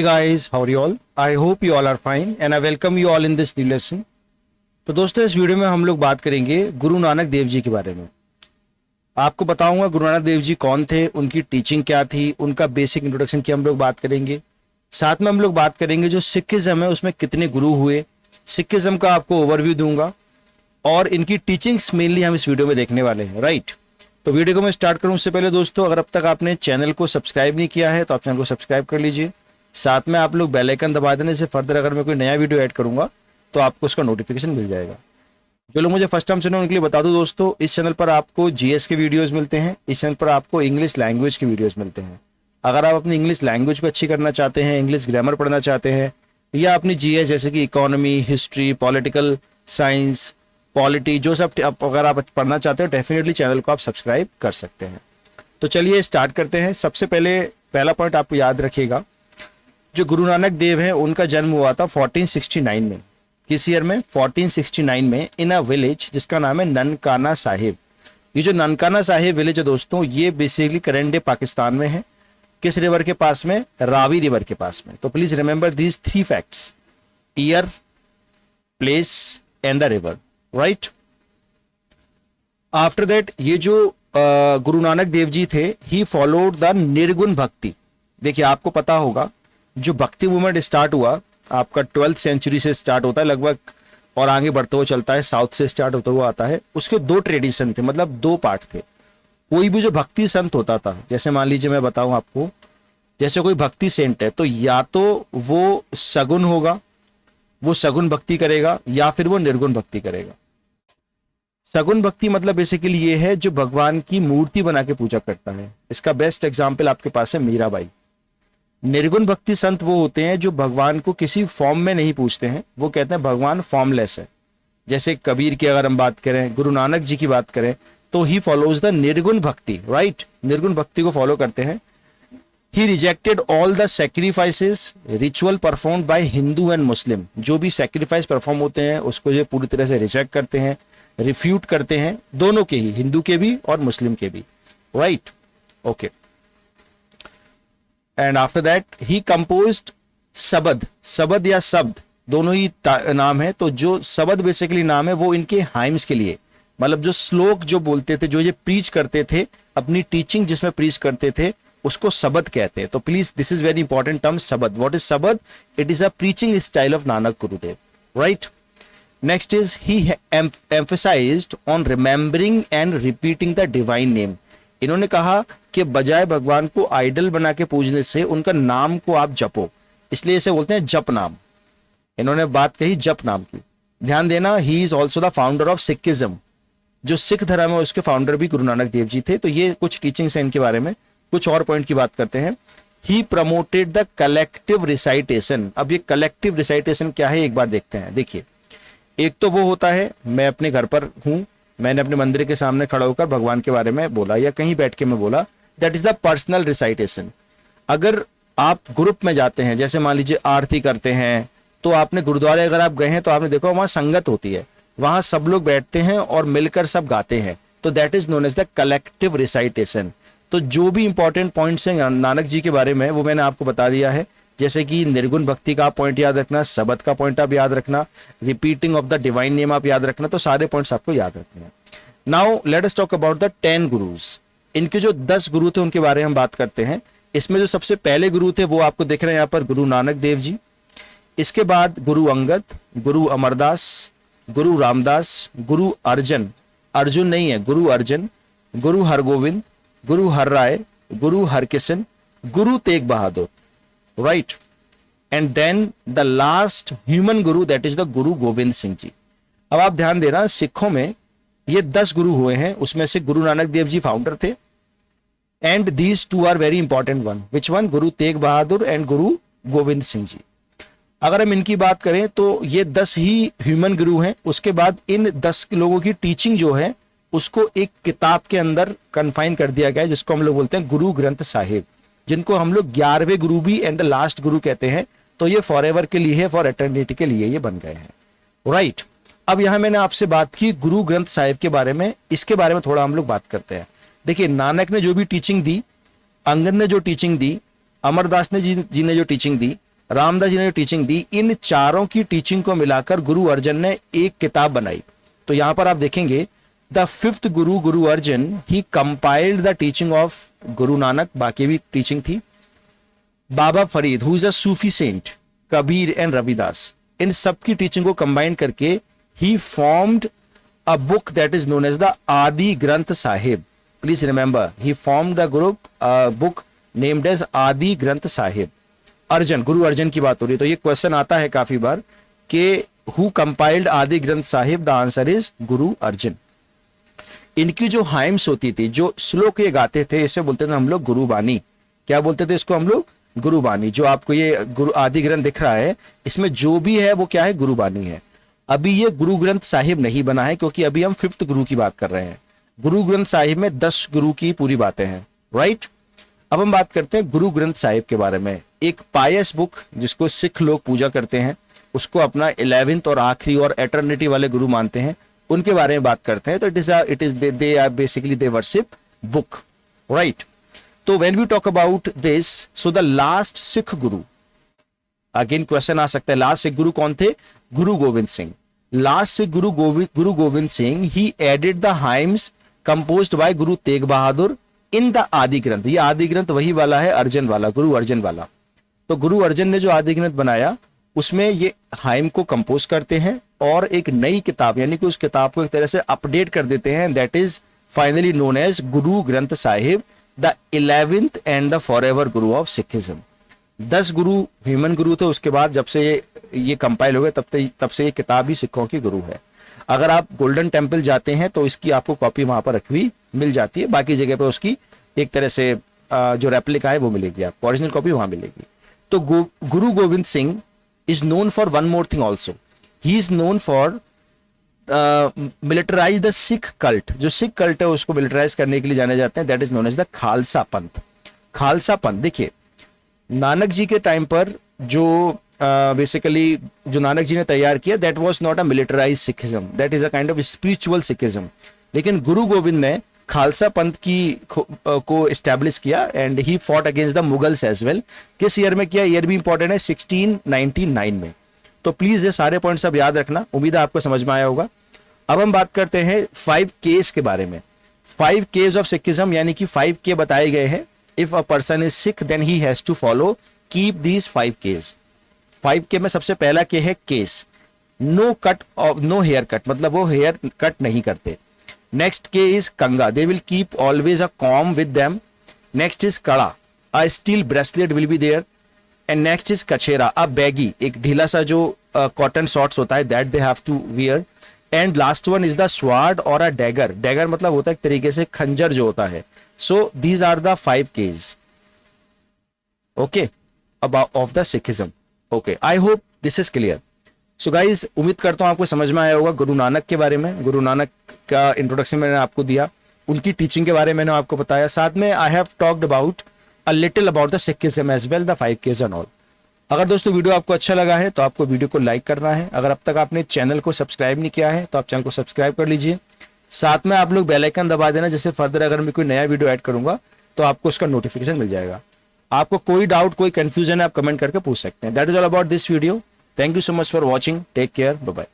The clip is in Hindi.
Hey guys, how are you all? I hope you all are fine and I welcome you all in this new lesson. तो दोस्तों इस वीडियो में हम लोग बात करेंगे गुरु नानक देव जी के बारे में। आपको बताऊंगा गुरु नानक देव जी कौन थे, उनकी टीचिंग क्या थी, उनका बेसिक इंट्रोडक्शन की हम लोग बात करेंगे। साथ में हम लोग बात करेंगे जो सिखिज्म है उसमें कितने गुरु हुए, सिखिज्म का आपको ओवरव्यू दूंगा और इनकी टीचिंग्स मेनली हम इस वीडियो में देखने वाले हैं। राइट, तो वीडियो को मैं स्टार्ट करूं उससे पहले दोस्तों अगर अब तक आपने चैनल को सब्सक्राइब नहीं किया है तो आप चैनल को सब्सक्राइब कर लीजिए। साथ में आप लोग बेल आइकन दबा देने से फर्दर अगर मैं कोई नया वीडियो ऐड करूंगा तो आपको उसका नोटिफिकेशन मिल जाएगा। जो लोग मुझे फर्स्ट टाइम सुने उनके लिए बता दूं दोस्तों, इस चैनल पर आपको जीएस के वीडियोस मिलते हैं, इस चैनल पर आपको इंग्लिश लैंग्वेज के वीडियोस मिलते हैं। अगर आप अपनी इंग्लिश लैंग्वेज को अच्छी करना चाहते हैं, इंग्लिश ग्रामर पढ़ना चाहते हैं या अपनी जीएस जैसे कि economy, history, political science, polity, जो सब अगर आप पढ़ना चाहते हैं डेफिनेटली चैनल को आप सब्सक्राइब कर सकते हैं। तो चलिए स्टार्ट करते हैं। सबसे पहले पहला पॉइंट आपको याद रखिएगा, जो गुरु नानक देव हैं उनका जन्म हुआ था 1469 में। किस ईयर में? 1469 में इन अ विलेज जिसका नाम है ननकाना साहिब। ये जो ननकाना साहिब विलेज है दोस्तों, ये बेसिकली करंट डे पाकिस्तान में है। किस रिवर के पास में? रावी रिवर के पास में। तो please remember these 3 facts: year, place and the river. Right, after that ये जो गुरु नानक देव जी थे, ही फॉलोड द निर्गुण भक्ति। देखिए आपको पता होगा जो भक्ति मूवमेंट स्टार्ट हुआ आपका 12th सेंचुरी से स्टार्ट होता है लगभग और आगे बढ़ते हुए चलता है, साउथ से स्टार्ट होता हुआ आता है। उसके 2 ट्रेडिशन थे, मतलब 2 पार्ट थे। कोई भी जो भक्ति संत होता था, जैसे मान लीजिए मैं बताऊं आपको, जैसे कोई भक्ति सेंट है तो या तो वो सगुन होगा, वो सगुन भक्ति करेगा, या फिर वो निर्गुण भक्ति करेगा। सगुन भक्ति मतलब बेसिकली ये है जो भगवान की मूर्ति बना के पूजा करता है। इसका बेस्ट एग्जाम्पल आपके पास है मीराबाई। निर्गुण भक्ति संत वो होते हैं जो भगवान को किसी फॉर्म में नहीं पूछते हैं, वो कहते हैं भगवान फॉर्मलेस है। जैसे कबीर की अगर हम बात करें, गुरु नानक जी की बात करें, तो ही फॉलोज द निर्गुण भक्ति। राइट, निर्गुण भक्ति को फॉलो करते हैं। He rejected all the sacrifices ritual performed by Hindu and Muslim. जो भी सेक्रीफाइस परफॉर्म होते हैं उसको जो पूरी तरह से रिजेक्ट करते हैं, रिफ्यूट करते हैं, दोनों के ही, हिंदू के भी और मुस्लिम के भी। Right, okay. And after that he composed सबद। सबद या शब्द दोनों ही नाम है। तो जो सबद बेसिकली नाम है वो इनके हाइम्स के लिए, मतलब जो श्लोक जो बोलते थे, जो ये प्रीच करते थे, अपनी टीचिंग जिसमें प्रीच करते थे उसको सबद कहते हैं। तो please this is very important term, shabad. What is shabad? It is a preaching style of Nanak Gurudev. Right, next is he emphasised on remembering and repeating the divine name. इन्होंने कहा कि बजाय भगवान को आइडल बना के पूजने से उनका नाम को आप जपो, इसलिए इसे बोलते हैं जप नाम। इन्होंने बात कही जप नाम की। ध्यान देना, he is also the founder of Sikhism. जो सिख धर्म है उसके फाउंडर भी गुरु नानक देव जी थे। तो ये कुछ टीचिंग्स हैं इनके बारे में। कुछ और पॉइंट की बात करते हैं। ही प्रमोटेड द कलेक्टिव रिसाइटेशन। अब ये कलेक्टिव रिसाइटेशन क्या है एक बार देखते हैं। देखिए, एक तो वो होता है मैं अपने घर पर हूं, मैंने अपने मंदिर के सामने खड़ा होकर भगवान के बारे में बोला या कहीं बैठ के मैं बोला, that is the personal recitation. अगर आप ग्रुप में जाते हैं, जैसे मान लीजिए आरती करते हैं, तो आपने गुरुद्वारे अगर आप गए हैं तो आपने देखा वहां संगत होती है, वहां सब लोग बैठते हैं और मिलकर सब गाते हैं। तो that is known as the collective recitation. तो जो भी इंपॉर्टेंट पॉइंट्स हैं नानक जी के बारे में वो मैंने आपको बता दिया है, जैसे कि निर्गुण भक्ति का पॉइंट याद रखना, सबद का पॉइंट आप याद रखना, repeating of the divine name आप याद रखना। तो सारे पॉइंट्स आपको याद रखने हैं। Now let us talk about the 10 gurus. इनके जो 10 गुरु थे उनके बारे में हम बात करते हैं। इसमें जो सबसे पहले गुरु थे वो आपको दिख रहे हैं यहाँ पर, गुरु नानक देव जी। इसके बाद गुरु अंगद, गुरु अमरदास, गुरु रामदास, गुरु अर्जन, अर्जुन नहीं है, गुरु अर्जन, गुरु हरगोविंद, गुरु Har Rai, Guru Harkishan, Guru Tegh Bahadur. Right, and then the last human Guru that is the Guru Gobind Singh ji. अब आप ध्यान देना, सिखों में ये 10 गुरु हुए हैं, उसमें से गुरु नानक देव जी फाउंडर थे। And these 2 are very important one. Which one? Guru Tegh Bahadur and गुरु गोविंद सिंह जी। अगर हम इनकी बात करें तो ये 10 ही ह्यूमन गुरु हैं। उसके बाद इन 10 लोगों की टीचिंग जो है उसको एक किताब के अंदर कन्फाइन कर दिया गया है, जिसको हम लोग बोलते हैं गुरु ग्रंथ साहिब, जिनको हम लोग 11वें गुरु भी एंड द लास्ट गुरु कहते हैं। तो ये फॉर एवर के लिए है, फॉर एटर्निटी के लिए ये बन गए हैं। राइट, अब यहां मैंने आपसे बात की गुरु ग्रंथ साहिब के बारे में, इसके बारे में थोड़ा हम लोग बात करते हैं। देखिए, नानक ने जो भी टीचिंग दी, अंगद ने जो टीचिंग दी, अमरदास ने जी ने जो टीचिंग दी, रामदास जी ने जो टीचिंग दी, इन चारों की टीचिंग को मिलाकर गुरु अर्जन ने एक किताब बनाई। तो यहां पर आप देखेंगे the fifth Guru, Guru Arjan, he compiled the teaching of Guru Nanak, बाकी भी टीचिंग थी, Baba Farid who is a Sufi saint, Kabir and Ravidas, इन सब की टीचिंग को कंबाइन करके he formed a book that is known as the Adi Granth Sahib. Please remember, he formed the group book named as Adi Granth Sahib. अर्जन, गुरु अर्जन की बात हो रही है, तो ये क्वेश्चन आता है काफी बार कि हु कंपाइल्ड आदि Granth Sahib, the answer is Guru Arjan. इनकी जो हाइम्स होती थी, जो श्लोक ये गाते थे, इसे बोलते थे हम लोग गुरुबानी। क्या बोलते थे इसको हम लोग? गुरुबानी। जो आपको ये गुरु आदि ग्रंथ दिख रहा है, इसमें जो भी है वो क्या है? गुरुबानी है। अभी ये गुरु ग्रंथ साहिब नहीं बना है, क्योंकि अभी हम फिफ्थ गुरु की बात कर रहे हैं। गुरु ग्रंथ साहिब में 10 गुरु की पूरी बातें हैं, राइट। अब हम बात करते हैं गुरु ग्रंथ साहिब के बारे में। एक पायस बुक जिसको सिख लोग पूजा करते हैं, उसको अपना 11th और आखिरी और एटर्निटी वाले गुरु मानते हैं, उनके बारे में बात करते हैं। तो it is they are basically they worship book, right. तो when we talk about this, so the last Sikh Guru, again question आ सकता है, लास्ट सिख गुरु कौन थे? गुरु Gobind Singh. Last Sikh Guru Gobind Singh, he added the hymns composed by Guru Tegh Bahadur in the Adi ग्रंथ। ये आदि ग्रंथ वही वाला है, अर्जन वाला, गुरु अर्जन वाला। तो गुरु अर्जन ने जो आदि ग्रंथ बनाया, उसमें ये हाइम को कंपोज करते हैं और एक नई किताब, यानी कि उस किताब को एक तरह से अपडेट कर देते हैं, that is finally known as Guru Granth Sahib, the 11th and the forever Guru of Sikhism. 10 Guru human गुरु थे, उसके बाद जब से ये कंपाइल हो गए, तब से ये किताब ही सिखों की गुरु है। अगर आप गोल्डन टेम्पल जाते हैं तो इसकी आपको कॉपी वहां पर रखी हुई मिल जाती है, बाकी जगह पर उसकी एक तरह से जो रेप्लिका है वो मिलेगी, आपको ओरिजिनल कॉपी वहां मिलेगी। तो गुरु Gobind Singh is known for one more thing also. He is known for militarize the Sikh cult. जो सिख कल्ट है उसको मिलिटराइज करने के लिए जाने जाते हैं, that is known as the Khalsa पंथ। खालसा पंथ, देखिए नानक जी के टाइम पर जो बेसिकली जो नानक जी ने तैयार किया, that was not a militarized Sikhism, that is a kind of spiritual Sikhism। लेकिन गुरु गोविंद ने खालसा पंथ की को एस्टैब्लिश किया and he fought against the Mughals as well. किस ईयर में किया? ईयर भी इंपॉर्टेंट है, 1699 में। तो प्लीज ये सारे पॉइंट्स अब याद रखना, उम्मीद है आपको समझ में आया होगा। अब हम बात करते हैं 5 Ks के बारे में। 5 Ks ऑफ सिखिज्म, यानी कि 5 K बताए गए हैं। If a person is Sikh then he has to follow keep these 5 Ks। 5 K में सबसे पहला K है केस, नो कट और नो हेयर कट, मतलब वो हेयर कट नहीं करते। Next K is Kanga. They will keep always a comb with them. Next is Kada. A steel bracelet will be there. And next is Kachera. A baggy, एक ढीला सा जो cotton shorts होता है, that they have to wear. And last one is the sword or a dagger. Dagger मतलब होता है एक तरीके से खंजर जो होता है। So these are the 5 Ks. Okay, about of the Sikhism. Okay, I hope this is clear. So guys, उम्मीद करता हूं आपको समझ में आया होगा गुरु नानक के बारे में। गुरु नानक का इंट्रोडक्शन मैंने आपको दिया, उनकी टीचिंग के बारे में मैंने आपको बताया, साथ में I have talked about a little about the Sikhism as well, the 5 Ks and all. अगर दोस्तों वीडियो आपको अच्छा लगा है तो आपको वीडियो को लाइक करना है। अगर अब तक आपने चैनल को सब्सक्राइब नहीं किया है तो आप चैनल को सब्सक्राइब कर लीजिए। साथ में आप लोग बेल आइकन दबा देना, जिससे फर्दर अगर मैं कोई नया वीडियो ऐड करूंगा तो आपको उसका नोटिफिकेशन मिल जाएगा। आपको कोई डाउट, कोई कंफ्यूजन है, आप कमेंट करके पूछ सकते हैं। That is all about this video. Thank you so much for watching. Take care. Bye bye.